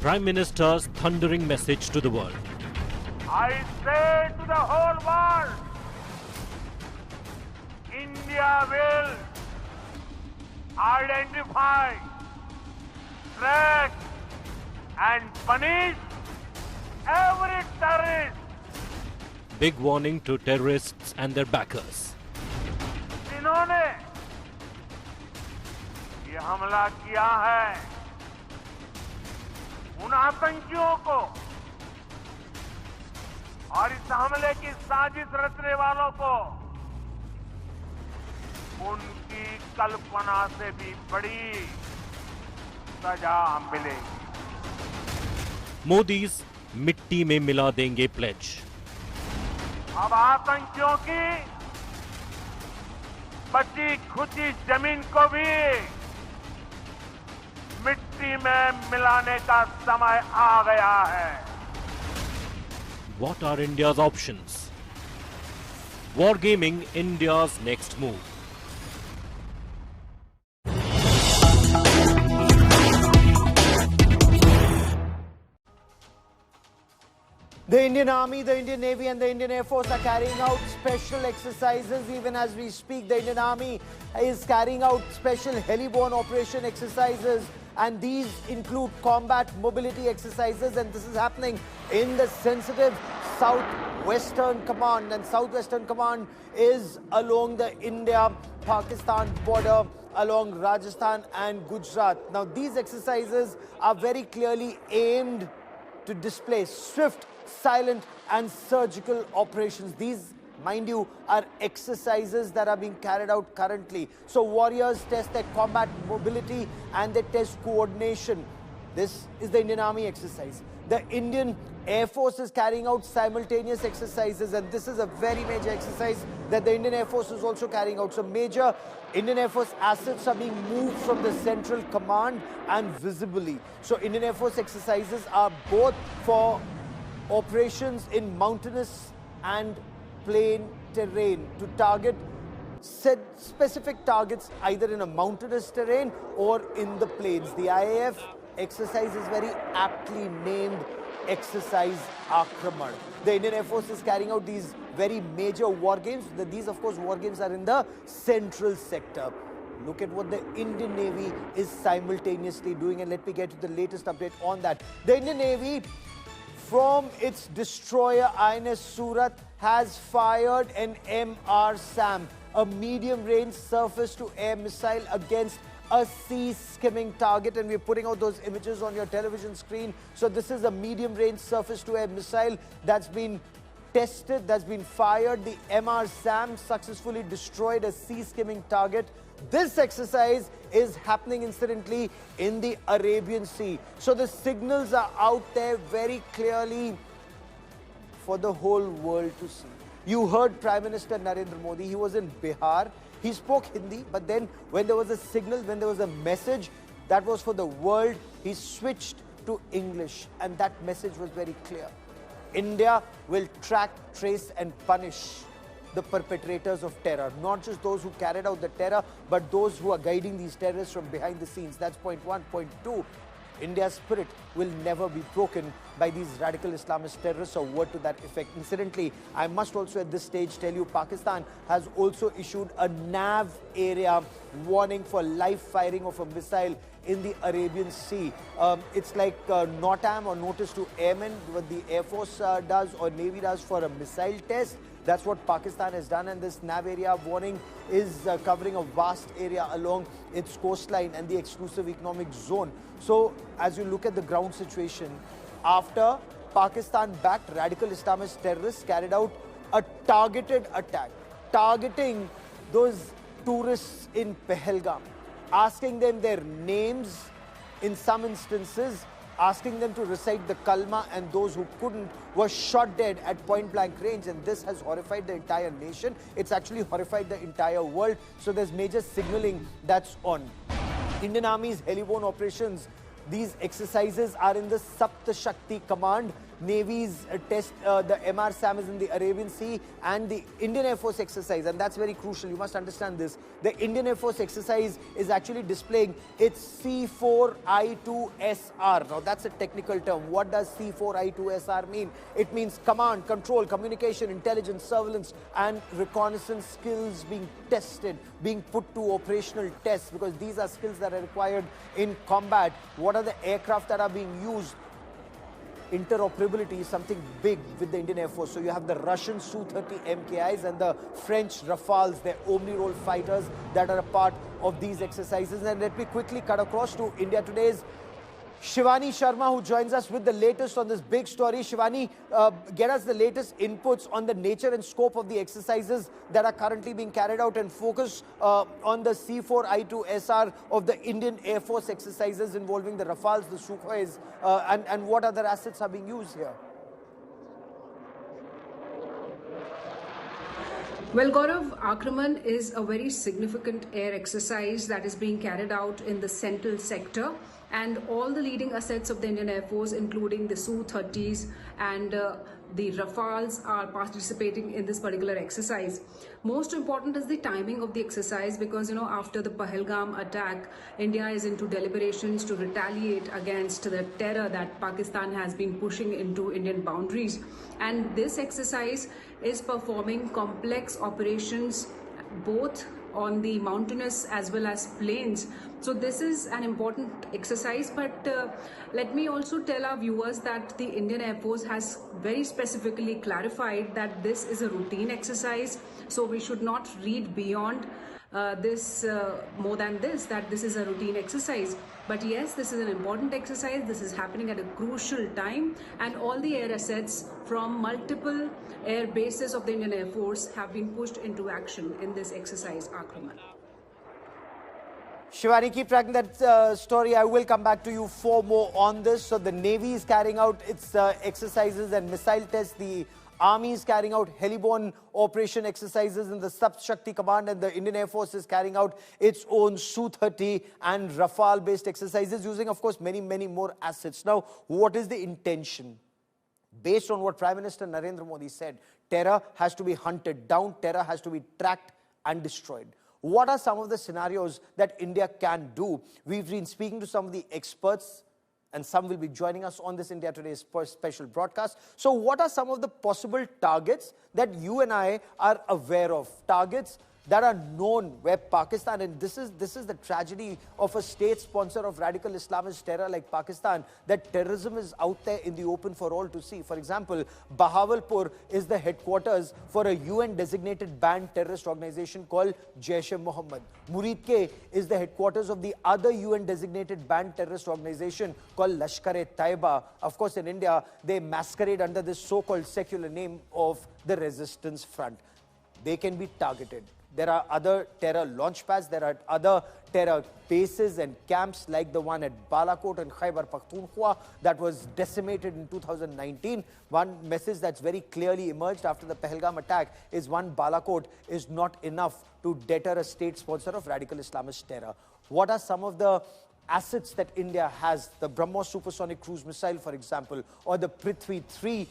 Prime Minister's thundering message to the world. I say to the whole world, India will identify, track and punish every terrorist. Big warning to terrorists and their backers. जिन्होंने ये हमला किया है, उन आतंकियों को और इस हमले की साजिश रचने वालों को उनकी कल्पना से भी बड़ी सजा मिलेगी। Modi's मिट्टी में मिला देंगे प्लेज। अब आतंकियों की बची खुची जमीन को भी मिट्टी में मिलाने का समय आ गया है। What are India's options? Wargaming India's next move. The Indian Army, the Indian Navy and the Indian Air Force are carrying out special exercises. Even as we speak, the Indian Army is carrying out special heli-borne operation exercises, and these include combat mobility exercises, and this is happening in the sensitive Southwestern Command. And Southwestern Command is along the India-Pakistan border, along Rajasthan and Gujarat. Now, these exercises are very clearly aimed to display swift, silent and surgical operations. These, mind you, are exercises that are being carried out currently. So warriors test their combat mobility and they test coordination. This is the Indian Army exercise. The Indian Air Force is carrying out simultaneous exercises, and this is a very major exercise that the Indian Air Force is also carrying out. So major Indian Air Force assets are being moved from the central command and visibly. So Indian Air Force exercises are both for operations in mountainous and plain terrain to target set specific targets either in a mountainous terrain or in the plains. The IAF exercise is very aptly named Exercise Akraman. The Indian Air Force is carrying out these very major war games. These, of course, war games are in the central sector. Look at what the Indian Navy is simultaneously doing, and let me get to the latest update on that. The Indian Navy, from its destroyer INS Surat, has fired an MR-SAM, a medium-range surface-to-air missile against a sea-skimming target, and we're putting out those images on your television screen. So this is a medium-range surface-to-air missile that's been tested, that's been fired. The MR-SAM successfully destroyed a sea-skimming target. This exercise is happening incidentally in the Arabian Sea. So the signals are out there very clearly for the whole world to see. You heard Prime Minister Narendra Modi. He was in Bihar. He spoke Hindi, but then when there was a signal, when there was a message that was for the world, he switched to English, and that message was very clear. India will track, trace and punish the perpetrators of terror, not just those who carried out the terror, but those who are guiding these terrorists from behind the scenes. That's point one. Point two, India's spirit will never be broken by these radical Islamist terrorists, or word to that effect. Incidentally, I must also at this stage tell you, Pakistan has also issued a nav area warning for live firing of a missile in the Arabian Sea. It's like NOTAM, or Notice to Airmen, what the Air Force does or Navy does for a missile test. That's what Pakistan has done, and this nav area warning is covering a vast area along its coastline and the exclusive economic zone. So as you look at the ground situation, after Pakistan-backed radical Islamist terrorists carried out a targeted attack, targeting those tourists in Pahalgam, asking them their names, in some instances asking them to recite the kalma, and those who couldn't were shot dead at point-blank range. And this has horrified the entire nation. It's actually horrified the entire world. So there's major signaling that's on. Indian Army's heli-borne operations, these exercises are in the Sapta Shakti Command. Navy's test, the MR SAM is in the Arabian Sea, and the Indian Air Force exercise, and that's very crucial, you must understand this. The Indian Air Force exercise is actually displaying its C4I2SR. Now that's a technical term. What does C4I2SR mean? It means command, control, communication, intelligence, surveillance, and reconnaissance skills being tested, being put to operational tests, because these are skills that are required in combat. What are the aircraft that are being used? Interoperability is something big with the Indian Air Force. So you have the Russian Su-30 MKIs and the French Rafales, their omni-role fighters that are a part of these exercises. And let me quickly cut across to India Today's Shivani Sharma, who joins us with the latest on this big story. Shivani, get us the latest inputs on the nature and scope of the exercises that are currently being carried out, and focus on the C4I2SR of the Indian Air Force exercises involving the Rafales, the Sukhois, and what other assets are being used here. Well, Gaurav, Akraman is a very significant air exercise that is being carried out in the central sector, and all the leading assets of the Indian Air Force, including the Su-30s and the Rafales, are participating in this particular exercise. Most important is the timing of the exercise, because after the Pahalgam attack, India is into deliberations to retaliate against the terror that Pakistan has been pushing into Indian boundaries, and this exercise is performing complex operations both on the mountainous as well as plains. So this is an important exercise, but let me also tell our viewers that the Indian Air Force has very specifically clarified that this is a routine exercise, so we should not read beyond this more than this, that this is a routine exercise. But yes, this is an important exercise. This is happening at a crucial time, and all the air assets from multiple air bases of the Indian Air Force have been pushed into action in this exercise, Akraman. Shivani, keep tracking that story. I will come back to you for more on this. So the Navy is carrying out its exercises and missile tests. The Army is carrying out heliborne operation exercises in the Sub-Shakti Command, and the Indian Air Force is carrying out its own Su-30 and Rafale-based exercises, using, of course, many, many more assets. Now, what is the intention? Based on what Prime Minister Narendra Modi said, terror has to be hunted down, terror has to be tracked and destroyed. What are some of the scenarios that India can do? We've been speaking to some of the experts, and some will be joining us on this India Today's special broadcast. So what are some of the possible targets that you and I are aware of? Targets that are known where Pakistan, and this is the tragedy of a state sponsor of radical Islamist terror like Pakistan, that terrorism is out there in the open for all to see. For example, Bahawalpur is the headquarters for a UN designated banned terrorist organization called Jaish-e-Mohammed. Muridke is the headquarters of the other UN designated banned terrorist organization called Lashkar-e-Taiba. Of course, in India, they masquerade under this so-called secular name of the Resistance Front. They can be targeted. There are other terror launchpads, there are other terror bases and camps like the one at Balakot and Khyber Pakhtunkhwa that was decimated in 2019. One message that's very clearly emerged after the Pahalgam attack is one Balakot is not enough to deter a state sponsor of radical Islamist terror. What are some of the assets that India has? The BrahMos supersonic cruise missile, for example, or the Prithvi 3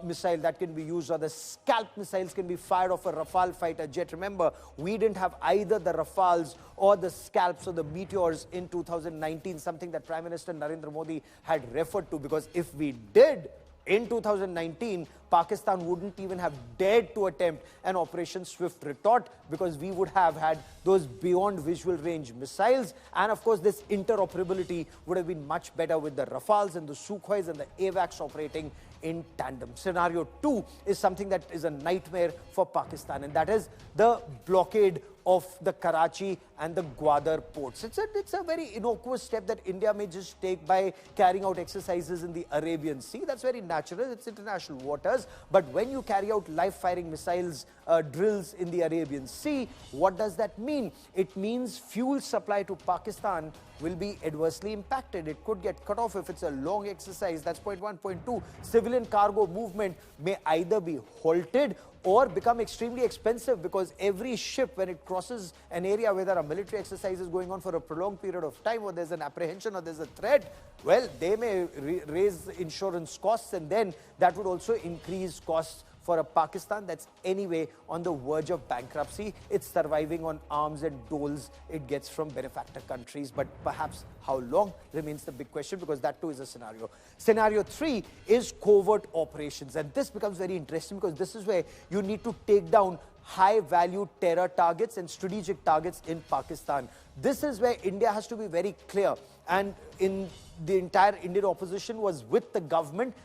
missile that can be used, or the Scalp missiles can be fired off a Rafale fighter jet. Remember, we didn't have either the Rafales or the Scalps or the Meteors in 2019, something that Prime Minister Narendra Modi had referred to, because if we did in 2019, Pakistan wouldn't even have dared to attempt an Operation Swift Retort, because we would have had those beyond visual range missiles. And of course, this interoperability would have been much better with the Rafales and the Sukhois and the AWACS operating in tandem. Scenario 2 is something that is a nightmare for Pakistan, and that is the blockade of the Karachi and the Gwadar ports. It's a very innocuous step that India may just take by carrying out exercises in the Arabian Sea. That's very natural. It's international waters. But when you carry out live-firing missiles drills in the Arabian Sea, what does that mean? It means fuel supply to Pakistan will be adversely impacted. It could get cut off if it's a long exercise. That's point one. Point two, civilian cargo movement may either be halted or become extremely expensive, because every ship, when it crosses an area where there are military exercises going on for a prolonged period of time, or there's an apprehension or there's a threat, well, they may raise insurance costs, and then that would also increase costs for a Pakistan that's anyway on the verge of bankruptcy. It's surviving on alms and doles it gets from benefactor countries. But perhaps how long remains the big question, because that too is a scenario. Scenario 3 is covert operations. And this becomes very interesting, because this is where you need to take down high-value terror targets and strategic targets in Pakistan. This is where India has to be very clear. And in the entire Indian opposition was with the government,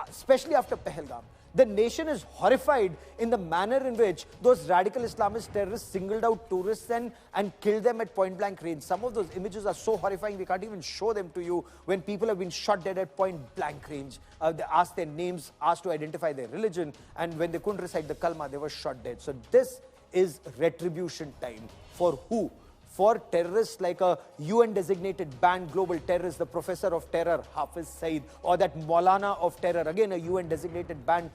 especially after Pahalgam. The nation is horrified in the manner in which those radical Islamist terrorists singled out tourists and killed them at point-blank range. Some of those images are so horrifying, we can't even show them to you, when people have been shot dead at point-blank range. They asked their names, asked to identify their religion, and when they couldn't recite the kalma, they were shot dead. So this is retribution time. For who? For terrorists like a UN-designated banned global terrorist, the professor of terror, Hafiz Saeed, or that Maulana of terror, again a UN-designated banned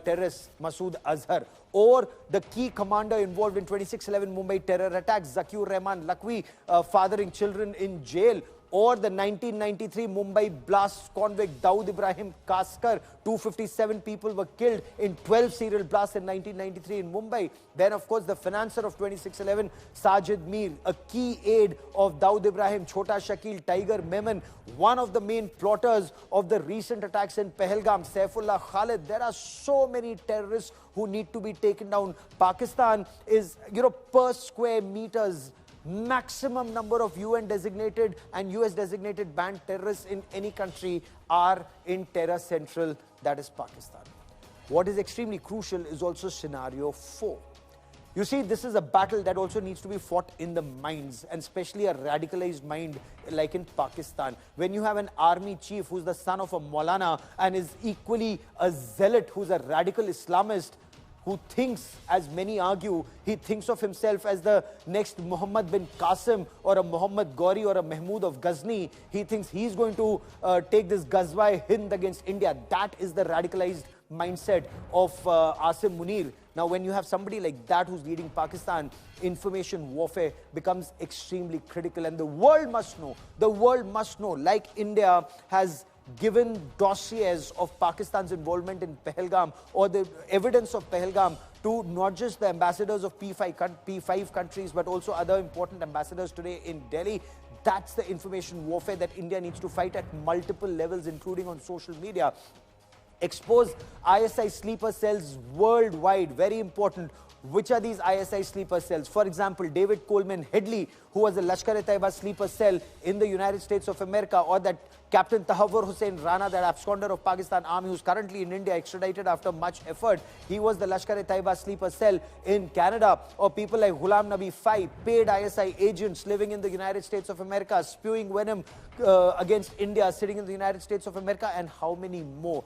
terrorist, Masood Azhar, or the key commander involved in 26/11 Mumbai terror attacks, Zakiur Rahman Lakwi, fathering children in jail, or the 1993 Mumbai blast convict Dawood Ibrahim Kaskar. 257 people were killed in 12 serial blasts in 1993 in Mumbai. Then, of course, the financer of 26/11, Sajid Mir, a key aide of Dawood Ibrahim, Chota Shakil, Tiger Memon, one of the main plotters of the recent attacks in Pahalgam, Saifullah Khalid. There are so many terrorists who need to be taken down. Pakistan is, per square meters, maximum number of UN designated and US designated banned terrorists in any country are in terror central, that is Pakistan. What is extremely crucial is also scenario 4. You see, this is a battle that also needs to be fought in the minds, and especially a radicalized mind like in Pakistan. When you have an army chief who's the son of a Maulana and is equally a zealot who's a radical Islamist, who thinks, as many argue, he thinks of himself as the next Muhammad bin Qasim or a Muhammad Ghori or a Mahmud of Ghazni. He thinks he's going to take this Ghazwa-e-Hind against India. That is the radicalized mindset of Asim Munir. Now, when you have somebody like that who's leading Pakistan, information warfare becomes extremely critical. And the world must know, like India has given dossiers of Pakistan's involvement in Pahalgam or the evidence of Pahalgam to not just the ambassadors of P5 countries, but also other important ambassadors today in Delhi. That's the information warfare that India needs to fight at multiple levels, including on social media. Expose ISI sleeper cells worldwide. Very important. Which are these ISI sleeper cells? For example, David Coleman Headley, who was a Lashkar-e-Taiba sleeper cell in the United States of America, or that Captain Tahawwur Hussain Rana, that absconder of Pakistan Army, who's currently in India, extradited after much effort. He was the Lashkar-e-Taiba sleeper cell in Canada. Or people like Ghulam Nabi Fai, paid ISI agents living in the United States of America, spewing venom against India, sitting in the United States of America, and how many more?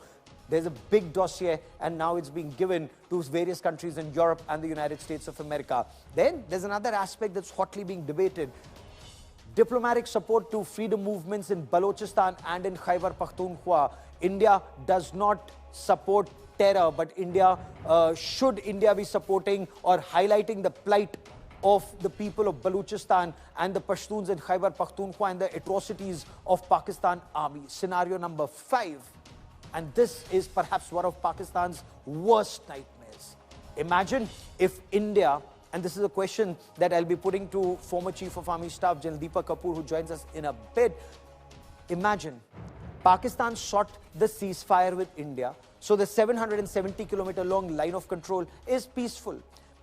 There's a big dossier, and now it's being given to various countries in Europe and the United States of America. Then there's another aspect that's hotly being debated. Diplomatic support to freedom movements in Balochistan and in Khyber Pakhtunkhwa. India does not support terror, but should India be supporting or highlighting the plight of the people of Balochistan and the Pashtuns in Khyber Pakhtunkhwa and the atrocities of Pakistan Army? Scenario number 5. And this is perhaps one of Pakistan's worst nightmares. Imagine if India, and this is a question that I'll be putting to former Chief of Army Staff, General Deepak Kapoor, who joins us in a bit. Imagine Pakistan sought the ceasefire with India, so the 770-kilometer long line of control is peaceful.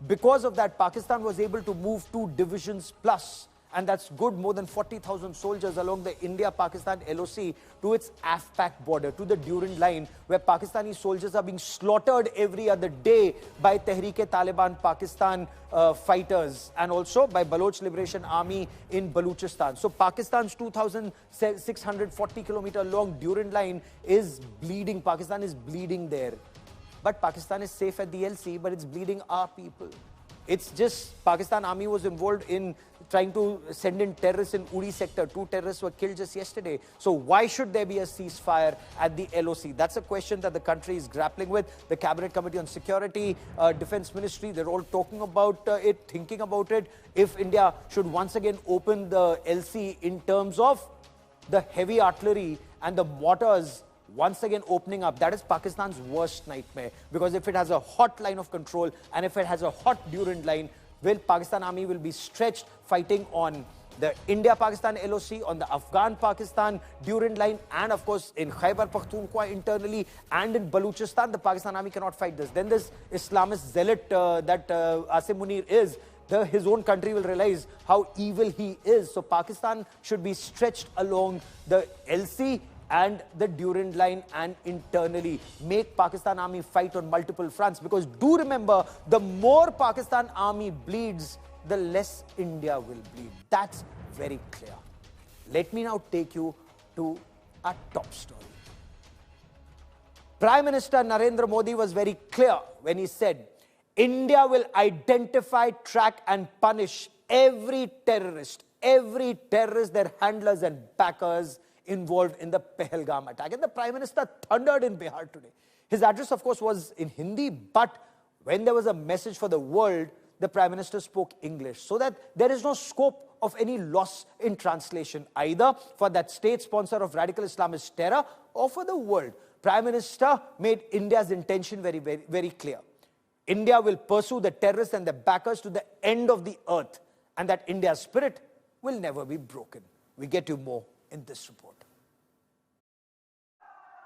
Because of that, Pakistan was able to move 2 divisions plus, and that's good, more than 40,000 soldiers along the India-Pakistan LOC to its AFPAC border, to the Durand line, where Pakistani soldiers are being slaughtered every other day by Tehreek-e-Taliban Pakistan fighters, and also by Baloch Liberation Army in Balochistan. So Pakistan's 2,640-kilometer long Durand line is bleeding. Pakistan is bleeding there. But Pakistan is safe at the LC, but it's bleeding our people. It's just Pakistan Army was involved in trying to send in terrorists in Uri sector. 2 terrorists were killed just yesterday. So why should there be a ceasefire at the LOC? That's a question that the country is grappling with. The Cabinet Committee on Security, Defense Ministry, they're all talking about it, thinking about it. If India should once again open the LC in terms of the heavy artillery and the mortars once again opening up, that is Pakistan's worst nightmare. Because if it has a hot line of control and if it has a hot Durand line, well, Pakistan Army will be stretched fighting on the India-Pakistan LOC, on the Afghan-Pakistan Durand line, and of course in Khyber Pakhtunkhwa internally and in Baluchistan. The Pakistan Army cannot fight this. Then this Islamist zealot that Asim Munir is, his own country will realize how evil he is. So Pakistan should be stretched along the LC and the Durand line and internally. Make Pakistan Army fight on multiple fronts, because do remember, the more Pakistan Army bleeds, the less India will bleed. That's very clear. Let me now take you to our top story. Prime Minister Narendra Modi was very clear when he said, India will identify, track and punish every terrorist, their handlers and backers involved in the Pahalgam attack. And the Prime Minister thundered in Bihar today. His address, of course, was in Hindi, but when there was a message for the world, the Prime Minister spoke English, so that there is no scope of any loss in translation, either for that state sponsor of radical Islamist terror or for the world. Prime Minister made India's intention very, very, very clear. India will pursue the terrorists and their backers to the end of the earth, and that India's spirit will never be broken. We get you more in this report.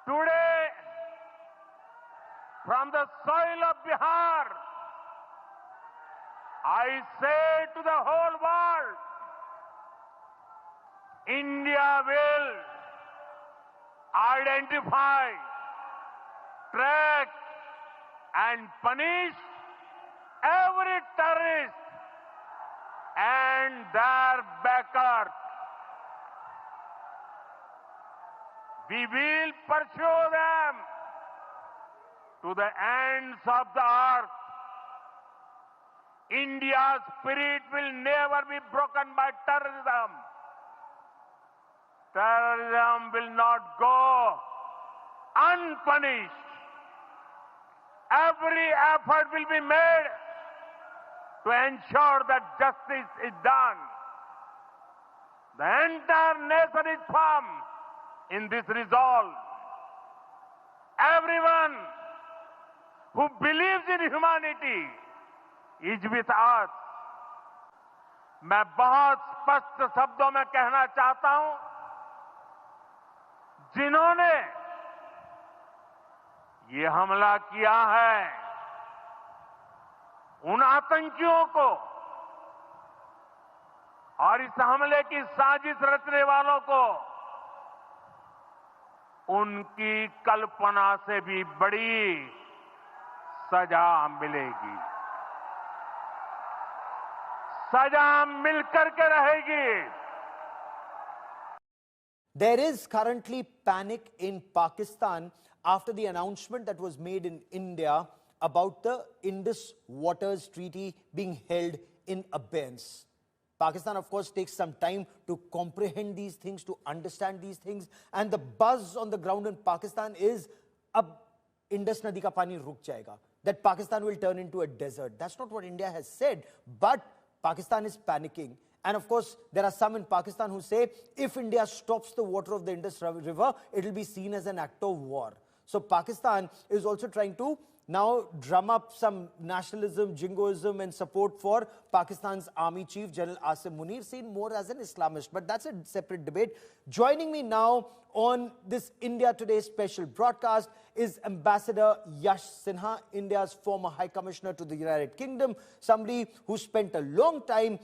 Today, from the soil of Bihar, I say to the whole world, India will identify, track and punish every terrorist and their backers. We will pursue them to the ends of the earth. India's spirit will never be broken by terrorism. Terrorism will not go unpunished. Every effort will be made to ensure that justice is done. The entire nation is firm in this resolve. Everyone who believes in humanity is with us. मैं बहुत स्पष्ट शब्दों में कहना चाहता हूं, जिन्होंने ये हमला किया है, उन आतंकियों को और इस हमले की साजिश रचने वालों को उनकी कल्पना से भी बड़ी सजा मिलेगी। सजा मिलकर के रहेगी। There is currently panic in Pakistan after the announcement that was made in India about the Indus Waters Treaty being held in abeyance. Pakistan, of course, takes some time to comprehend these things, to understand these things. And the buzz on the ground in Pakistan is, ab Indus Nadi ka pani ruk jayega, that Pakistan will turn into a desert. That's not what India has said, but Pakistan is panicking. And of course, there are some in Pakistan who say, if India stops the water of the Indus River, it will be seen as an act of war. So Pakistan is also trying to now drum up some nationalism, jingoism and support for Pakistan's Army Chief General Asim Munir, seen more as an Islamist. But that's a separate debate. Joining me now on this India Today special broadcast is Ambassador Yash Sinha, India's former High Commissioner to the United Kingdom, somebody who spent a long time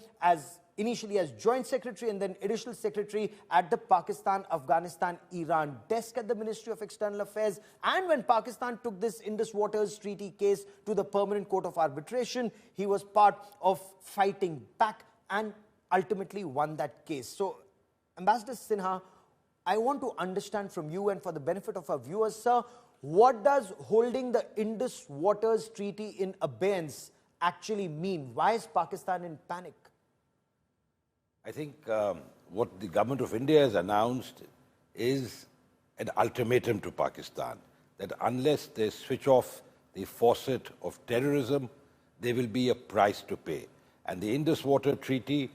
initially as Joint Secretary and then Additional Secretary at the Pakistan-Afghanistan-Iran desk at the Ministry of External Affairs. And when Pakistan took this Indus Waters Treaty case to the Permanent Court of Arbitration, he was part of fighting back and ultimately won that case. So, Ambassador Sinha, I want to understand from you, and for the benefit of our viewers, sir, what does holding the Indus Waters Treaty in abeyance actually mean? Why is Pakistan in panic? I think what the government of India has announced is an ultimatum to Pakistan, that unless they switch off the faucet of terrorism, there will be a price to pay. And the Indus Water Treaty,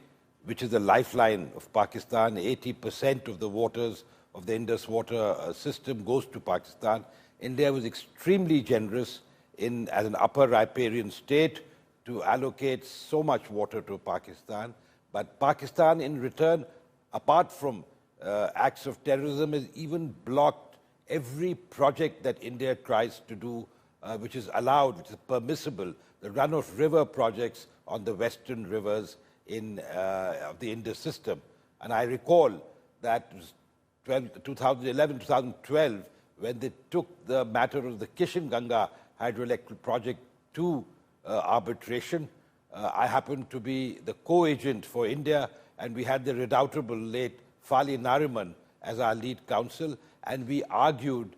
which is the lifeline of Pakistan, 80% of the waters of the Indus water system goes to Pakistan. India was extremely generous as an upper riparian state to allocate so much water to Pakistan. But Pakistan, in return, apart from acts of terrorism, has even blocked every project that India tries to do, which is allowed, which is permissible, the run-of-river projects on the western rivers of the Indus system. And I recall that 2011, 2012, when they took the matter of the Kishan-Ganga hydroelectric project to arbitration. I happened to be the co-agent for India, and we had the redoubtable late Fali Nariman as our lead counsel, and we argued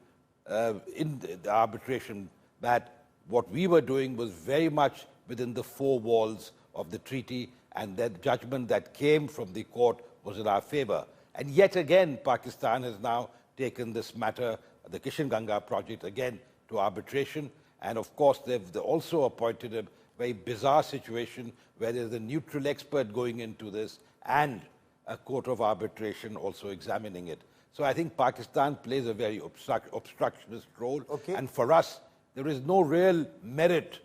in the arbitration that what we were doing was very much within the four walls of the treaty, and that judgment that came from the court was in our favor. And yet again, Pakistan has now taken this matter, the Kishan-Ganga project, again to arbitration. And of course, they've also appointed a very bizarre situation where there's a neutral expert going into this and a court of arbitration also examining it. So I think Pakistan plays a very obstructionist role. Okay. And for us, there is no real merit,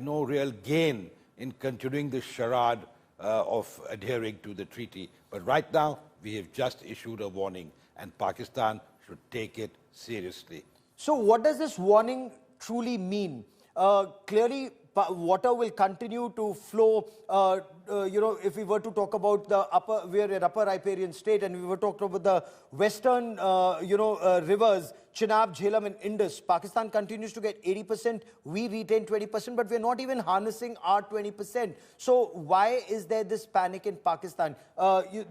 no real gain in continuing this charade of adhering to the treaty. But right now, we have just issued a warning, and Pakistan should take it seriously. So what does this warning truly mean? Clearly, water will continue to flow. If we were to talk about we're an upper riparian state, and we were talking about the western, rivers, Chenab, Jhelum, and Indus. Pakistan continues to get 80%. We retain 20%, but we're not even harnessing our 20%. So why is there this panic in Pakistan?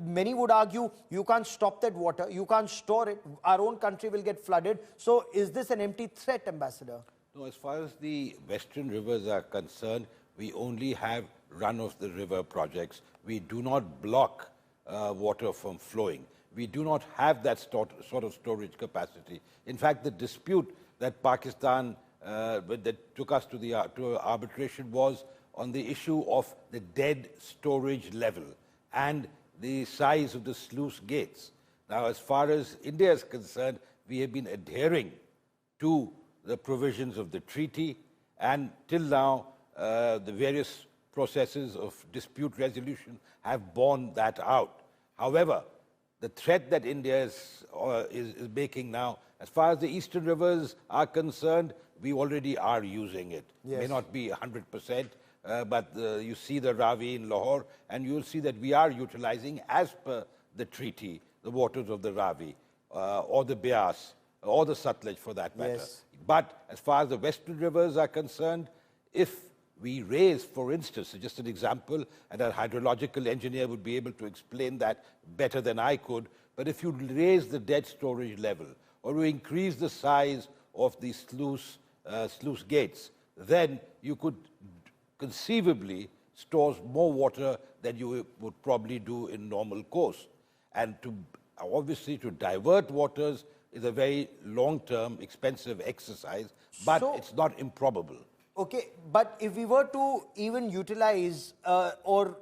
Many would argue you can't stop that water, you can't store it. Our own country will get flooded. So is this an empty threat, Ambassador? No, as far as the western rivers are concerned, we only have run-of-the-river projects. We do not block water from flowing. We do not have that sort of storage capacity. In fact, the dispute that Pakistan, that took us to arbitration was on the issue of the dead storage level and the size of the sluice gates. Now, as far as India is concerned, we have been adhering to the provisions of the treaty, and till now, the various processes of dispute resolution have borne that out. However, the threat that India is making now, as far as the eastern rivers are concerned, we already are using it. Yes. May not be 100%, but you see the Ravi in Lahore, and you'll see that we are utilizing, as per the treaty, the waters of the Ravi, or the Beas, or the Sutlej for that matter. Yes. But as far as the western rivers are concerned, if we raise, for instance, just an example, and a hydrological engineer would be able to explain that better than I could, but if you raise the dead storage level, or you increase the size of the sluice gates, then you could conceivably store more water than you would probably do in normal course. And obviously to divert waters is a very long-term, expensive exercise, but it's not improbable. Okay, but if we were to even utilize or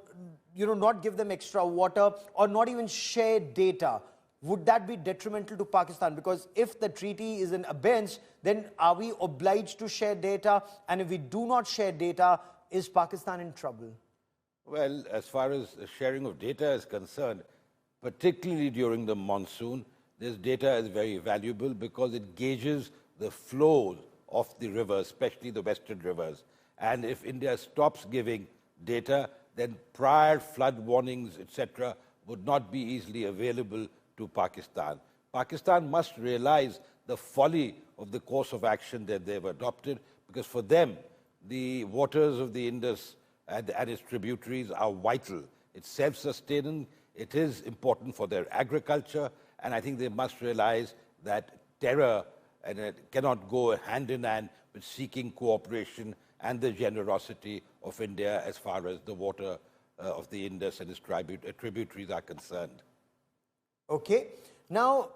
not give them extra water or not even share data, would that be detrimental to Pakistan? Because if the treaty is in abeyance, then are we obliged to share data? And if we do not share data, is Pakistan in trouble? Well, as far as the sharing of data is concerned, particularly during the monsoon, this data is very valuable because it gauges the flow of the rivers, especially the western rivers. And if India stops giving data, then prior flood warnings, etc., would not be easily available to Pakistan. Pakistan must realize the folly of the course of action that they've adopted, because for them, the waters of the Indus and its tributaries are vital. It's self-sustaining, it is important for their agriculture, and I think they must realize that terror cannot go hand in hand with seeking cooperation and the generosity of India as far as the water of the Indus and its tributaries are concerned. Okay. Now,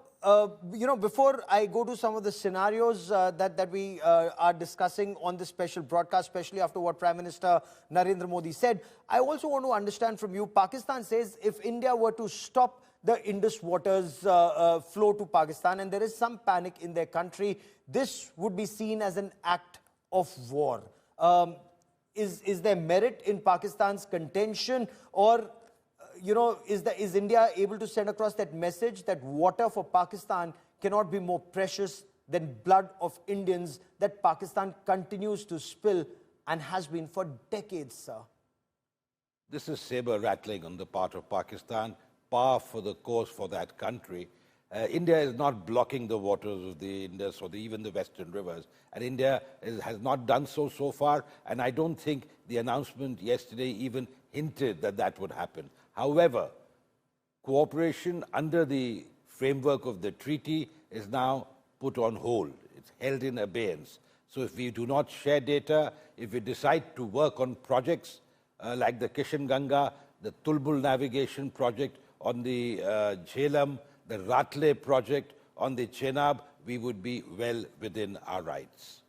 before I go to some of the scenarios that we are discussing on this special broadcast, especially after what Prime Minister Narendra Modi said, I also want to understand from you, Pakistan says if India were to stop the Indus waters flow to Pakistan and there is some panic in their country, this would be seen as an act of war. Is there merit in Pakistan's contention, or is India able to send across that message that water for Pakistan cannot be more precious than blood of Indians that Pakistan continues to spill and has been for decades, sir? This is saber rattling on the part of Pakistan, par for the course for that country. India is not blocking the waters of the Indus or even the western rivers, and India has not done so far, and I don't think the announcement yesterday even hinted that that would happen. However, cooperation under the framework of the treaty is now put on hold. It's held in abeyance. So if we do not share data, if we decide to work on projects like the Kishan Ganga, the Tulbul navigation project on the Jhelum, the Ratle project on the Chenab, we would be well within our rights.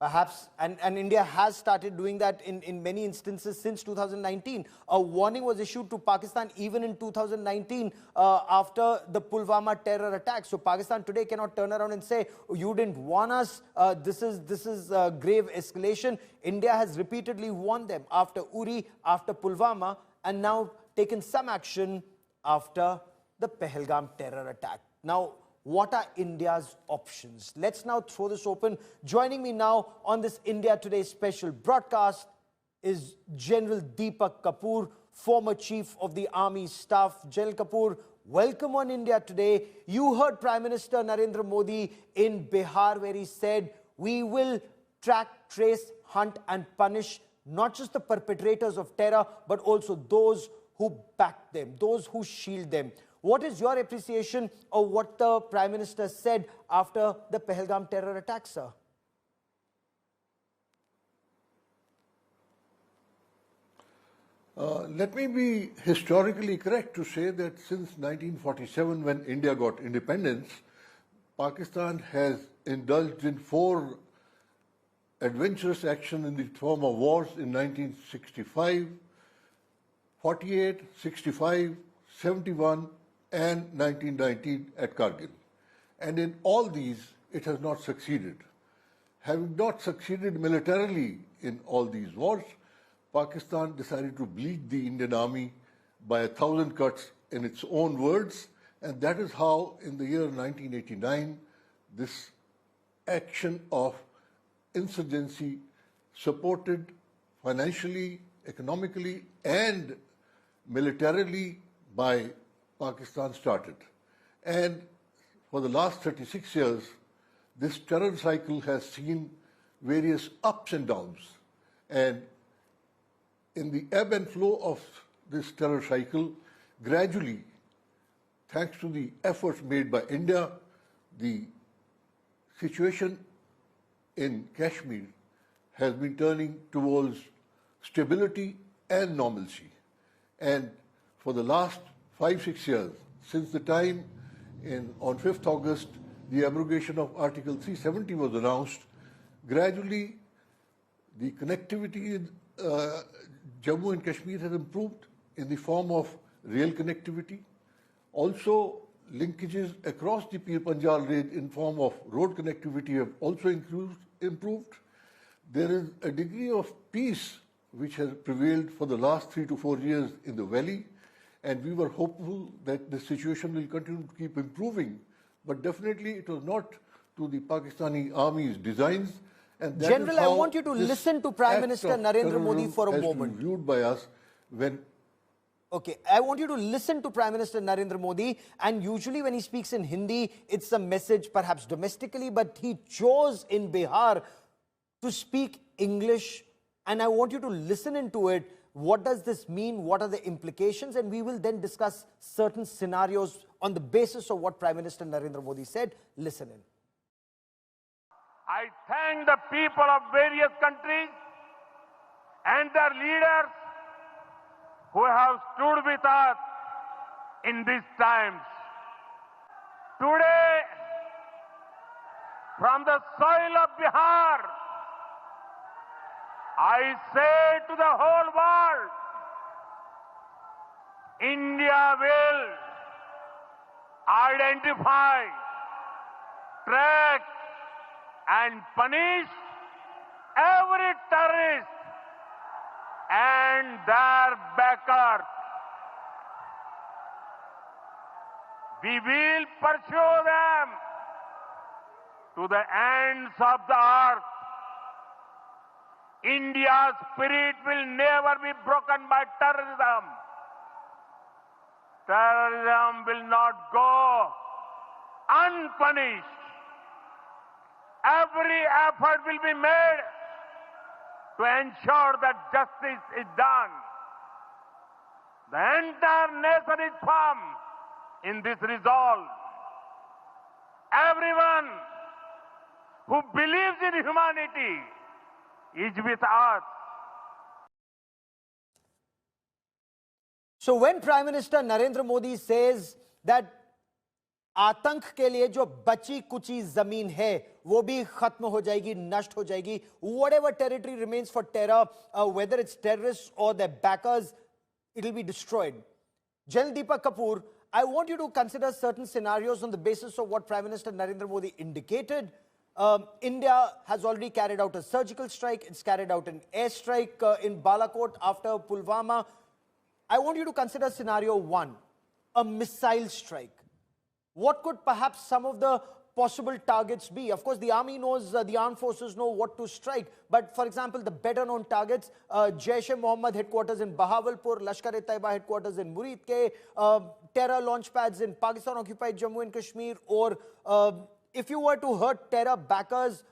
Perhaps, and India has started doing that in many instances since 2019. A warning was issued to Pakistan even in 2019 after the Pulwama terror attack. So Pakistan today cannot turn around and say, oh, you didn't warn us, this is grave escalation. India has repeatedly warned them after Uri, after Pulwama, and now taken some action after the Pahalgam terror attack. Now, what are India's options? Let's now throw this open. Joining me now on this India Today special broadcast is General Deepak Kapoor, former Chief of the Army Staff. General Kapoor, welcome on India Today. You heard Prime Minister Narendra Modi in Bihar where he said, we will track, trace, hunt and punish not just the perpetrators of terror, but also those who back them, those who shield them. What is your appreciation of what the Prime Minister said after the Pahalgam terror attack, sir? Let me be historically correct to say that since 1947, when India got independence, Pakistan has indulged in 4 adventurous actions in the form of wars in 1965, 48, 65, 71, and 1919 at Kargil. And in all these, it has not succeeded. Having not succeeded militarily in all these wars, Pakistan decided to bleed the Indian army by 1,000 cuts in its own words, and that is how, in the year 1989, this action of insurgency, supported financially, economically, and militarily by Pakistan, started. And for the last 36 years, this terror cycle has seen various ups and downs. And in the ebb and flow of this terror cycle, gradually, thanks to the efforts made by India, the situation in Kashmir has been turning towards stability and normalcy. And for the last 5-6 years, since the time on 5th August, the abrogation of Article 370 was announced, gradually the connectivity in Jammu and Kashmir has improved in the form of rail connectivity. Also, linkages across the Pir Panjal range in form of road connectivity have also improved. There is a degree of peace which has prevailed for the last 3 to 4 years in the valley, and we were hopeful that the situation will continue to keep improving. But definitely it was not to the Pakistani army's designs. And that General, is how I want you to listen to Prime Minister Narendra Modi for a moment. Viewed by us when. Okay, I want you to listen to Prime Minister Narendra Modi, and usually when he speaks in Hindi, it's a message perhaps domestically, but he chose in Bihar to speak English, and I want you to listen into it. What does this mean? What are the implications? And we will then discuss certain scenarios on the basis of what Prime Minister Narendra Modi said. Listen in. I thank the people of various countries and the leaders who have stood with us in these times. Today, from the soil of Bihar, I say to the whole world, India will identify, track, and punish every terrorist and their backers. We will pursue them to the ends of the earth. India's spirit will never be broken by terrorism. Terrorism will not go unpunished. Every effort will be made to ensure that justice is done. The entire nation is firm in this resolve. Everyone who believes in humanity is with us. So when Prime Minister Narendra Modi says that आतंक के लिए जो बची कुची जमीन है वो भी खत्म हो जाएगी, नष्ट हो जाएगी, whatever territory remains for terror, whether it's terrorists or their backers, it will be destroyed. General Deepak Kapoor, I want you to consider certain scenarios on the basis of what Prime Minister Narendra Modi indicated. India has already carried out a surgical strike. It's carried out an airstrike in Balakot after Pulwama. I want you to consider scenario one, a missile strike. What could perhaps some of the possible targets be? Of course, the army knows, the armed forces know what to strike. But for example, the better known targets, Jaish-e-Mohammed headquarters in Bahawalpur, Lashkar-e-Taiba headquarters in Muridke, terror launch pads in Pakistan-occupied Jammu and Kashmir, or if you were to hurt terror backers,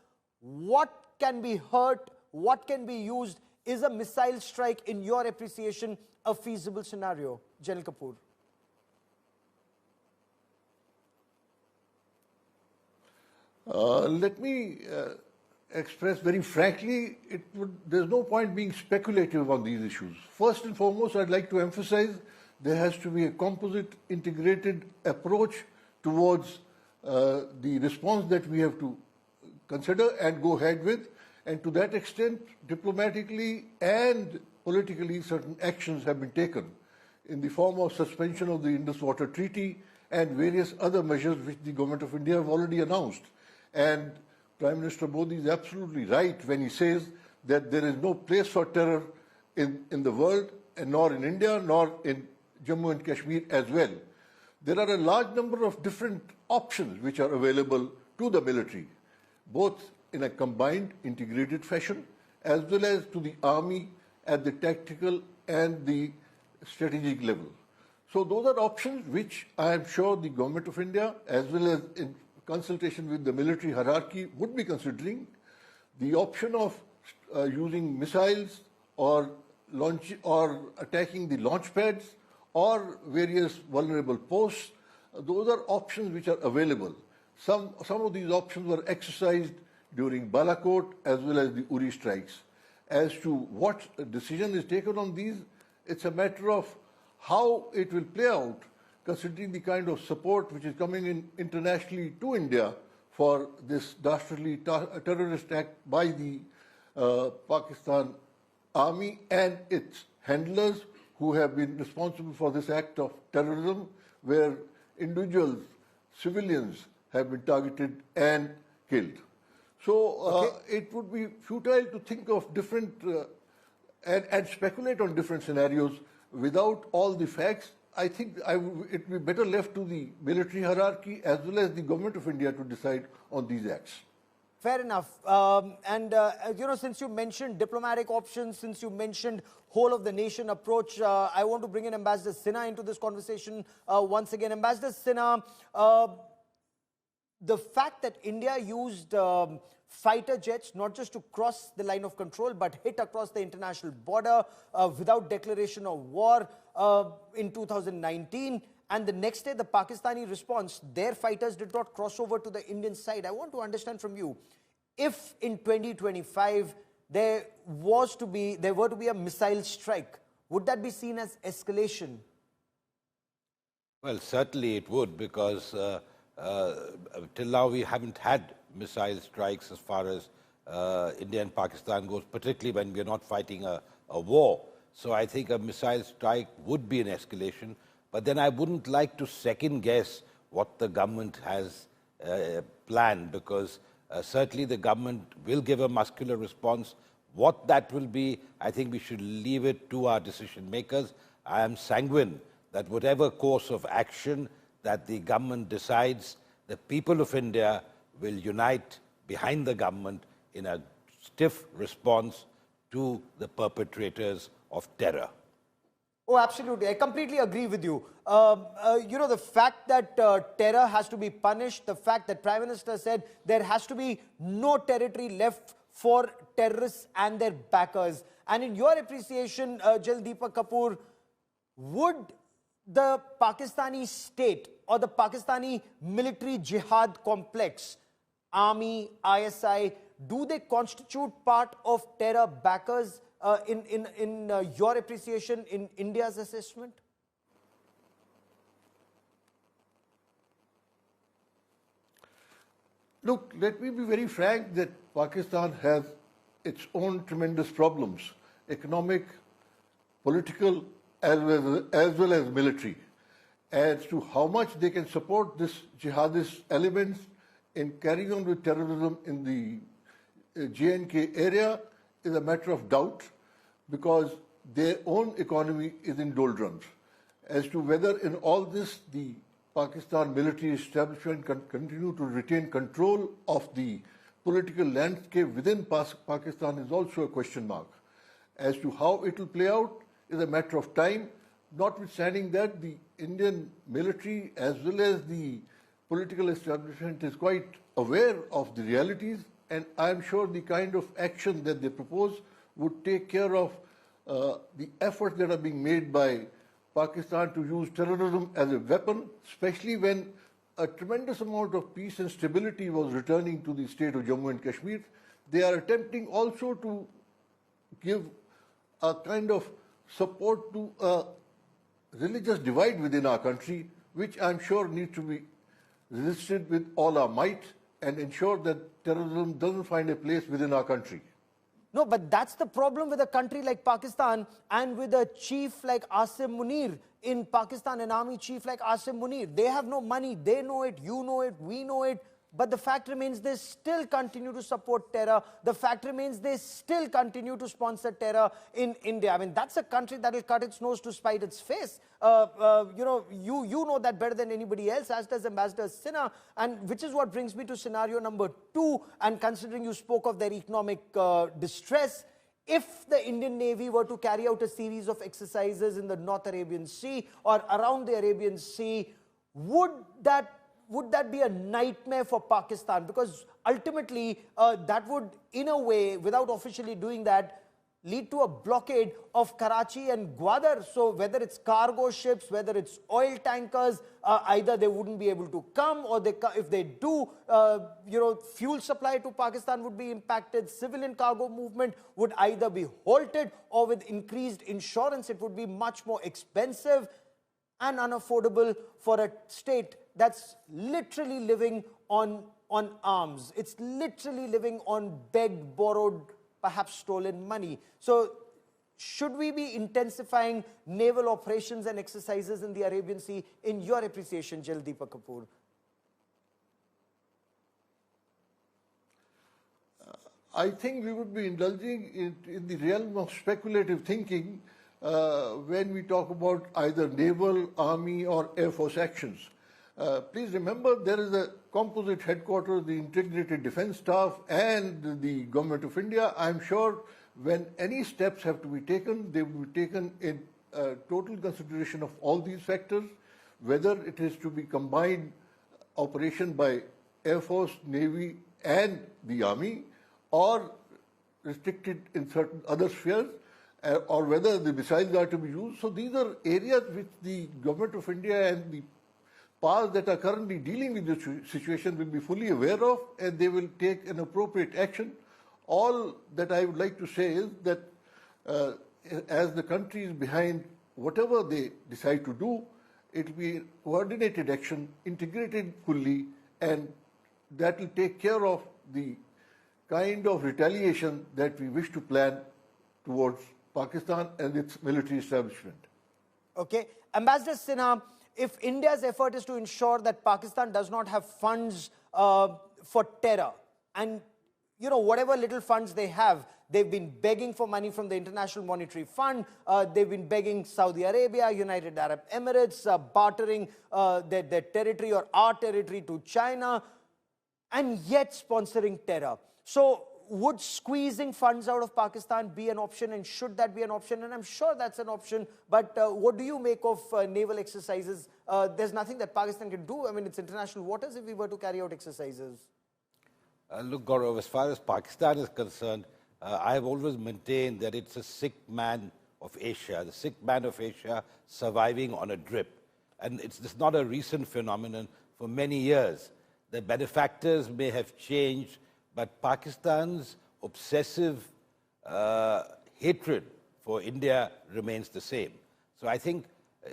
what can be hurt, what can be used? Is a missile strike, in your appreciation, a feasible scenario? General Kapoor. Let me express very frankly, there's no point being speculative on these issues. First and foremost, I'd like to emphasize there has to be a composite, integrated approach towards the response that we have to consider and go ahead with. And to that extent, diplomatically and politically, certain actions have been taken in the form of suspension of the Indus Water Treaty and various other measures which the Government of India have already announced. And Prime Minister Modi is absolutely right when he says that there is no place for terror in the world, and nor in India, nor in Jammu and Kashmir as well. There are a large number of different options which are available to the military, both in a combined, integrated fashion, as well as to the army at the tactical and the strategic level. So those are options which I am sure the Government of India, as well as in consultation with the military hierarchy, would be considering. The option of using missiles or attacking the launch pads or various vulnerable posts, those are options which are available. Some of these options were exercised during Balakot as well as the Uri strikes. As to what decision is taken on these, it's a matter of how it will play out, considering the kind of support which is coming in internationally to India for this dastardly terrorist act by the Pakistan army and its handlers who have been responsible for this act of terrorism, where individuals, civilians, have been targeted and killed. So it would be futile to think of different and speculate on different scenarios without all the facts. I think it would be better left to the military hierarchy as well as the Government of India to decide on these acts. Fair enough. Since you mentioned diplomatic options, since you mentioned whole of the nation approach, I want to bring in Ambassador Sinha into this conversation once again. Ambassador Sinha, the fact that India used fighter jets not just to cross the line of control but hit across the international border without declaration of war in 2019, and the next day the Pakistani response, their fighters did not cross over to the Indian side. I want to understand from you, if in 2025 there were to be a missile strike. Would that be seen as escalation? Well, certainly it would, because till now we haven't had missile strikes as far as India and Pakistan goes, particularly when we're not fighting a war. So I think a missile strike would be an escalation. But then I wouldn't like to second guess what the government has planned, because certainly the government will give a muscular response. What that will be, I think we should leave it to our decision makers. I am sanguine that whatever course of action that the government decides, the people of India will unite behind the government in a stiff response to the perpetrators of terror. Oh, absolutely. I completely agree with you. The fact that terror has to be punished, the fact that Prime Minister said there has to be no territory left for terrorists and their backers. And in your appreciation, Jaldeepa Kapoor, would the Pakistani state or the Pakistani military jihad complex, army, ISI, do they constitute part of terror backers in your appreciation, in India's assessment? Look, let me be very frank that Pakistan has its own tremendous problems, economic, political, as well as military. As to how much they can support this jihadist elements in carrying on with terrorism in the J&K area is a matter of doubt, because their own economy is in doldrums. As to whether in all this the Pakistan military establishment can continue to retain control of the political landscape within Pakistan is also a question mark. As to how it will play out is a matter of time, notwithstanding that the Indian military as well as the political establishment is quite aware of the realities, and I am sure the kind of action that they propose would take care of the efforts that are being made by Pakistan to use terrorism as a weapon, especially when a tremendous amount of peace and stability was returning to the state of Jammu and Kashmir. They are attempting also to give a kind of support to a religious divide within our country, which I'm sure needs to be resisted with all our might and ensure that terrorism doesn't find a place within our country. No, but that's the problem with a country like Pakistan and with a chief like Asim Munir in Pakistan, an army chief like Asim Munir. They have no money, they know it, you know it, we know it. But the fact remains they still continue to support terror. The fact remains they still continue to sponsor terror in India. I mean, that's a country that will cut its nose to spite its face. You know that better than anybody else, as does Ambassador Sinha. And which is what brings me to scenario number 2. And considering you spoke of their economic distress, if the Indian Navy were to carry out a series of exercises in the North Arabian Sea or around the Arabian Sea, would that be a nightmare for Pakistan? Because ultimately, that would, in a way, without officially doing that, lead to a blockade of Karachi and Gwadar. So whether it's cargo ships, whether it's oil tankers, either they wouldn't be able to come, or if they do, fuel supply to Pakistan would be impacted. Civilian cargo movement would either be halted, or with increased insurance, it would be much more expensive and unaffordable for a state that's literally living on arms. It's literally living on begged, borrowed, perhaps stolen money. So should we be intensifying naval operations and exercises in the Arabian Sea, in your appreciation, Jaldeepa Kapoor? I think we would be indulging in the realm of speculative thinking when we talk about either naval, army, or air force actions. Please remember, there is a Composite Headquarters, the Integrated Defence Staff, and the Government of India. I'm sure when any steps have to be taken, they will be taken in total consideration of all these factors, whether it is to be combined operation by Air Force, Navy, and the Army, or restricted in certain other spheres, or whether the missiles are to be used. So these are areas which the Government of India and the powers that are currently dealing with the situation will be fully aware of, and they will take an appropriate action all that I would like to say is that as the country is behind whatever they decide to do, it will be coordinated action, integrated fully, and that will take care of the kind of retaliation that we wish to plan towards Pakistan and its military establishment. Okay. Ambassador Sinha, if India's effort is to ensure that Pakistan does not have funds for terror, and whatever little funds they have, they've been begging for money from the International Monetary Fund, they've been begging Saudi Arabia, United Arab Emirates, bartering their territory or our territory to China, and yet sponsoring terror. So would squeezing funds out of Pakistan be an option, and should that be an option? And I'm sure that's an option, but what do you make of naval exercises? There's nothing that Pakistan can do. I mean, it's international waters if we were to carry out exercises. Look, Gaurav, as far as Pakistan is concerned, I have always maintained that it's a sick man of Asia, the sick man of Asia surviving on a drip. And it's not a recent phenomenon. For many years, the benefactors may have changed, but Pakistan's obsessive hatred for India remains the same. So I think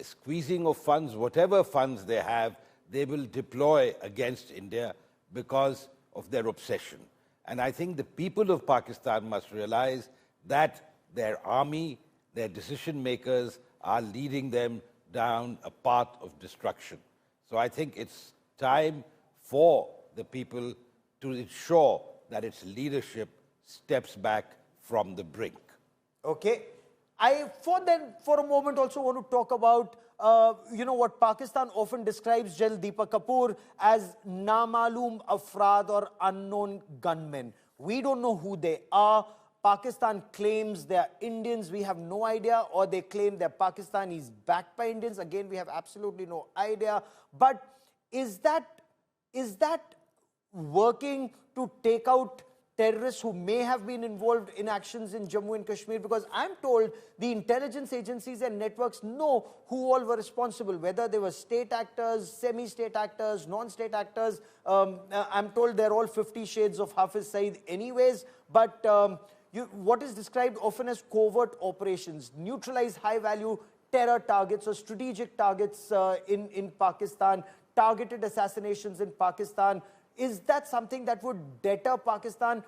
squeezing of funds, whatever funds they have, they will deploy against India because of their obsession. And I think the people of Pakistan must realize that their army, their decision makers are leading them down a path of destruction. So I think it's time for the people to ensure that its leadership steps back from the brink. Okay. I, for a moment, also want to talk about, what Pakistan often describes General Deepak Kapoor as namaloom afraad or unknown gunmen. We don't know who they are. Pakistan claims they are Indians. We have no idea. Or they claim they're Pakistanis backed by Indians. Again, we have absolutely no idea. But is that working to take out terrorists who may have been involved in actions in Jammu and Kashmir? Because I'm told the intelligence agencies and networks know who all were responsible, whether they were state actors, semi-state actors, non-state actors. I'm told they're all 50 shades of Hafiz Saeed anyways. But what is described often as covert operations, neutralize high-value terror targets or strategic targets in Pakistan, targeted assassinations in Pakistan. Is that something that would deter Pakistan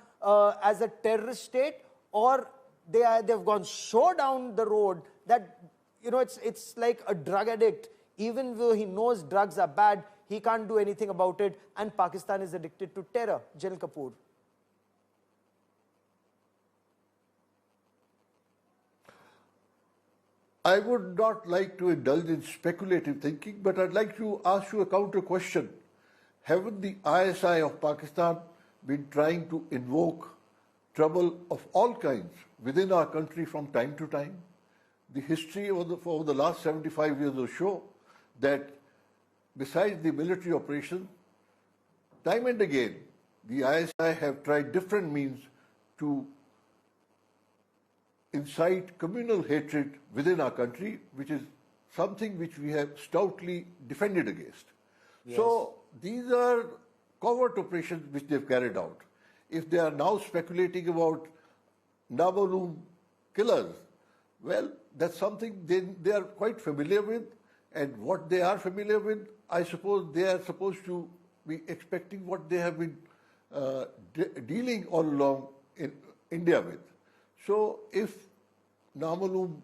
as a terrorist state, or they've gone so down the road that it's like a drug addict? Even though he knows drugs are bad, he can't do anything about it, and Pakistan is addicted to terror. General Kapoor. I would not like to indulge in speculative thinking, but I'd like to ask you a counter question. Haven't the ISI of Pakistan been trying to invoke trouble of all kinds within our country from time to time? The history over the last 75 years will show that besides the military operation, time and again, the ISI have tried different means to incite communal hatred within our country, which is something which we have stoutly defended against. Yes. So these are covert operations which they've carried out. If they are now speculating about namaloom killers, well, that's something they are quite familiar with, and what they are familiar with, I suppose they are supposed to be expecting what they have been dealing all along in India with. So if namaloom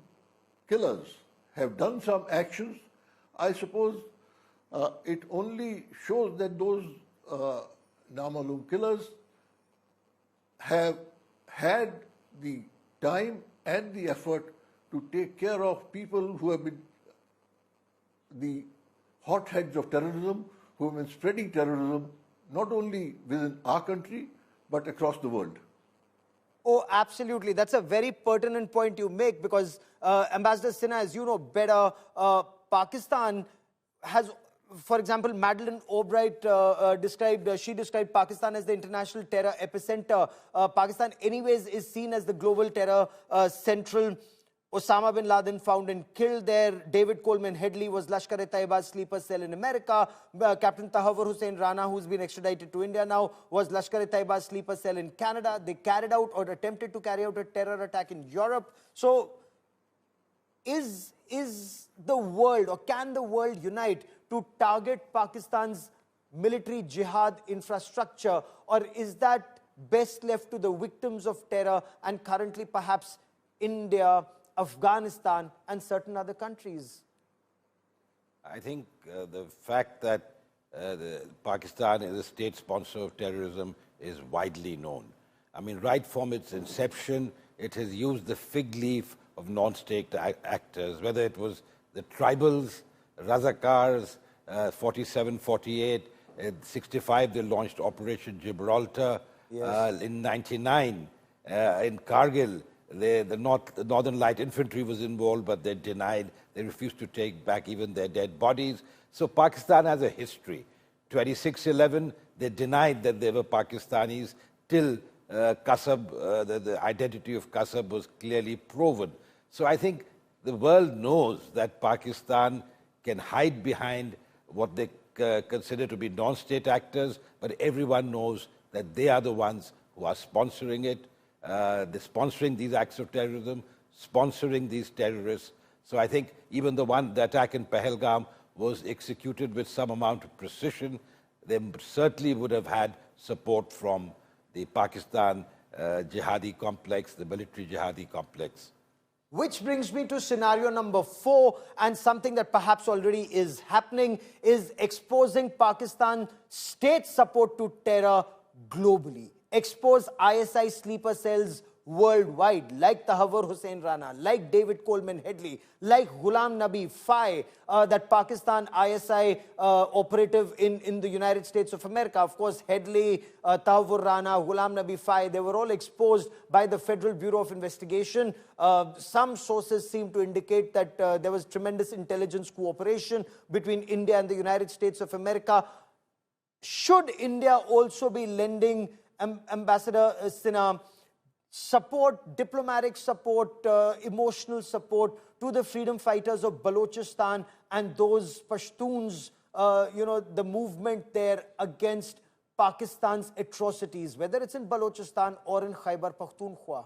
killers have done some actions, I suppose it only shows that those namaloom killers have had the time and the effort to take care of people who have been the hotheads of terrorism, who have been spreading terrorism not only within our country, but across the world. Oh, absolutely. That's a very pertinent point you make, because Ambassador Sinha, as you know better, Pakistan has, for example, Madeleine Albright described Pakistan as the international terror epicenter. Pakistan anyways is seen as the global terror central. Osama bin Laden found and killed there. David Coleman Headley was Lashkar-e-Taiba's sleeper cell in America. Captain Tahawwur Hussain Rana, who's been extradited to India now, was Lashkar-e-Taiba's sleeper cell in Canada. They carried out or attempted to carry out a terror attack in Europe. So, is the world or can the world unite to target Pakistan's military jihad infrastructure, or is that best left to the victims of terror and currently perhaps India, Afghanistan and certain other countries? I think the fact that Pakistan is a state sponsor of terrorism is widely known. I mean, right from its inception, it has used the fig leaf of non-state actors, whether it was the tribals, Razakars, 47, 48, in 65 they launched Operation Gibraltar. Yes. In 99, in Kargil, the Northern Light Infantry was involved, but they denied. They refused to take back even their dead bodies. So Pakistan has a history. 26/11, they denied that they were Pakistanis till Qasab, the identity of Qasab was clearly proven. So I think the world knows that Pakistan can hide behind what they consider to be non-state actors, but everyone knows that they are the ones who are sponsoring it. They're sponsoring these acts of terrorism, sponsoring these terrorists. So I think even the attack in Pahalgam was executed with some amount of precision. They certainly would have had support from the Pakistan jihadi complex, the military jihadi complex. Which brings me to scenario number 4, and something that perhaps already is happening is exposing Pakistan's state support to terror globally. Expose ISI sleeper cells worldwide, like Tahawwur Hussain Rana, like David Coleman Headley, like Ghulam Nabi Fai, that Pakistan ISI operative in the United States of America. Of course, Headley, Tahawwur Rana, Ghulam Nabi Fai, they were all exposed by the Federal Bureau of Investigation. Some sources seem to indicate that there was tremendous intelligence cooperation between India and the United States of America. Should India also be lending Ambassador Sinha support, diplomatic support, emotional support to the freedom fighters of Balochistan and those Pashtuns, the movement there against Pakistan's atrocities, whether it's in Balochistan or in Khyber Pakhtunkhwa?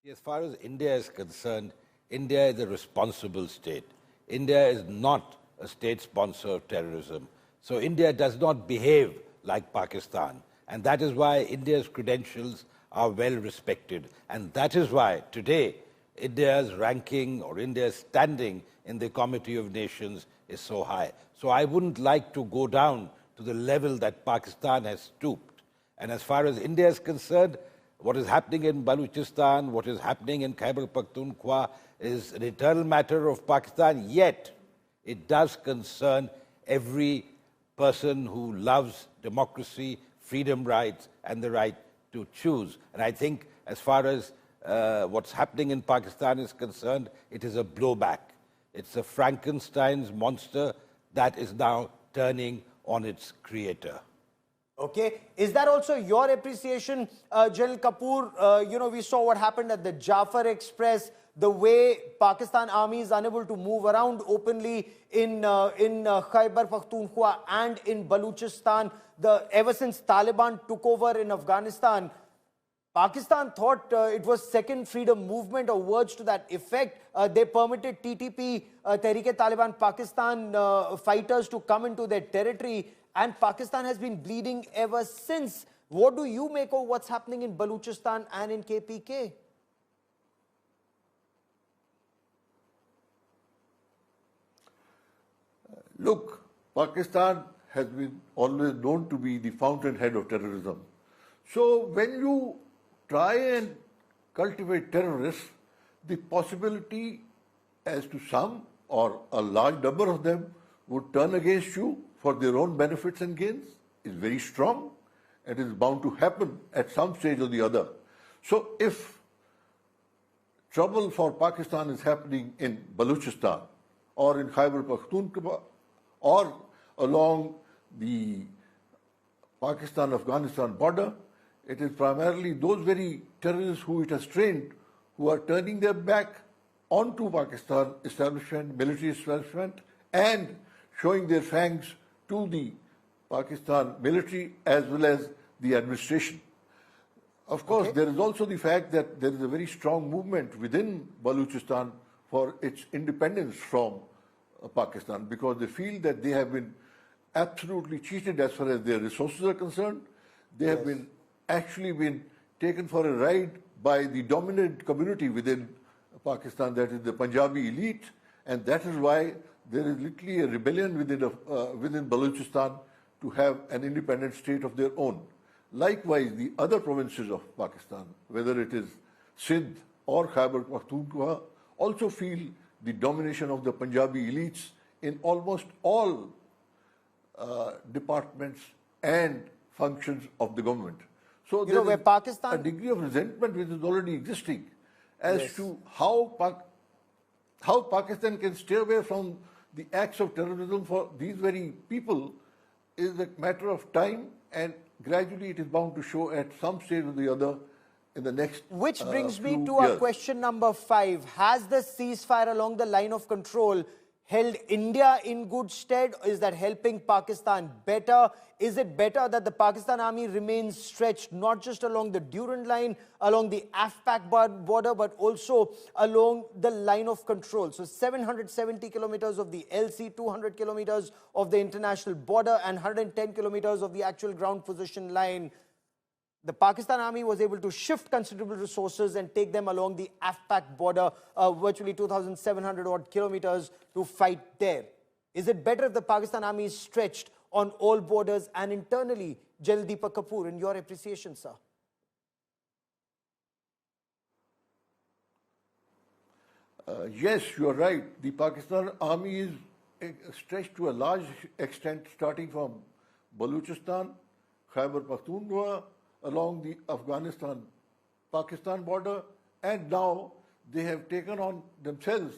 As far as India is concerned, India is a responsible state. India is not a state sponsor of terrorism. So India does not behave like Pakistan. And that is why India's credentials are well respected. And that is why today India's ranking or India's standing in the Committee of Nations is so high. So I wouldn't like to go down to the level that Pakistan has stooped. And as far as India is concerned, what is happening in Balochistan, what is happening in Khyber Pakhtunkhwa is an internal matter of Pakistan, yet it does concern every person who loves democracy, freedom rights, and the right to choose. And I think as far as what's happening in Pakistan is concerned, it is a blowback. It's a Frankenstein's monster that is now turning on its creator. Okay. Is that also your appreciation, General Kapoor? We saw what happened at the Jafar Express, the way Pakistan Army is unable to move around openly in Khyber Pakhtunkhwa and in Balochistan. Ever since Taliban took over in Afghanistan, Pakistan thought it was Second Freedom Movement or words to that effect. They permitted TTP, Tehreek-e-Taliban Pakistan fighters to come into their territory, and Pakistan has been bleeding ever since. What do you make of what's happening in Balochistan and in KPK? Look, Pakistan has been always known to be the fountainhead of terrorism. So when you try and cultivate terrorists, the possibility as to some or a large number of them would turn against you for their own benefits and gains is very strong and is bound to happen at some stage or the other. So if trouble for Pakistan is happening in Balochistan or in Khyber Pakhtunkhwa or along the Pakistan-Afghanistan border, it is primarily those very terrorists who it has trained who are turning their back onto Pakistan establishment, military establishment, and showing their fangs to the Pakistan military as well as the administration. Of course, there is also the fact that there is a very strong movement within Balochistan for its independence from Pakistan, because they feel that they have been absolutely cheated as far as their resources are concerned. They have been actually been taken for a ride by the dominant community within Pakistan, that is the Punjabi elite, and that is why there is literally a rebellion within Balochistan to have an independent state of their own. Likewise, the other provinces of Pakistan, whether it is Sindh or Khyber Pakhtunkhwa, also feel the domination of the Punjabi elites in almost all departments and functions of the government. So there is a degree of resentment which is already existing as to how Pakistan can stay away from the acts of terrorism for these very people is a matter of time, and gradually it is bound to show at some stage or the other in the next Which brings me to years. our question number 5. Has the ceasefire along the line of control held India in good stead? Is that helping Pakistan better? Is it better that the Pakistan army remains stretched not just along the Durand line, along the AFPAC border, but also along the line of control? So 770 kilometers of the LC, 200 kilometers of the international border, and 110 kilometers of the actual ground position line. The Pakistan army was able to shift considerable resources and take them along the AFPAC border, virtually 2,700 odd kilometers, to fight there. Is it better if the Pakistan army is stretched on all borders and internally? General Deepak Kapoor, in your appreciation, sir. Yes, you are right. The Pakistan army is stretched to a large extent, starting from Balochistan, Khyber Pakhtunkhwa, along the Afghanistan-Pakistan border, and now they have taken on themselves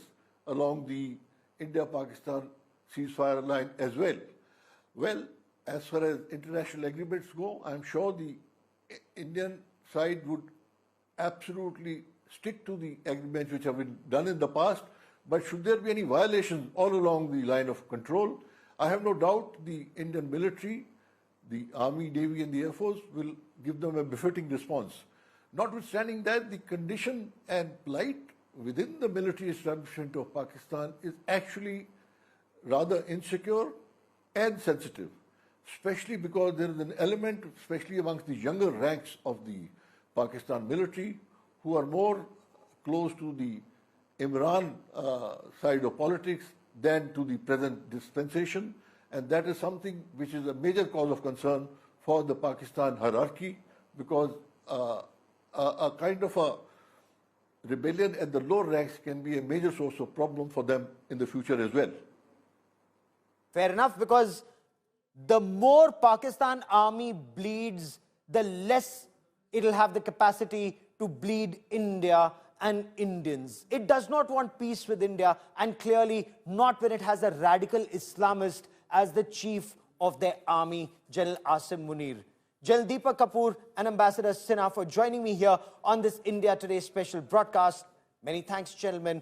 along the India-Pakistan ceasefire line as well. Well, as far as international agreements go, I'm sure the Indian side would absolutely stick to the agreements which have been done in the past, but should there be any violations all along the line of control, I have no doubt the Indian military, the Army, Navy and the Air Force will give them a befitting response. Notwithstanding that, the condition and plight within the military establishment of Pakistan is actually rather insecure and sensitive, especially because there is an element, especially amongst the younger ranks of the Pakistan military, who are more close to the Imran side of politics than to the present dispensation. And that is something which is a major cause of concern for the Pakistan hierarchy, because a kind of a rebellion at the lower ranks can be a major source of problem for them in the future as well. Fair enough, because the more Pakistan army bleeds, the less it'll have the capacity to bleed India and Indians. It does not want peace with India, and clearly not when it has a radical Islamist as the chief of their army, General Asim Munir. General Deepak Kapoor and Ambassador Sinha for joining me here on this India Today special broadcast. Many thanks, gentlemen.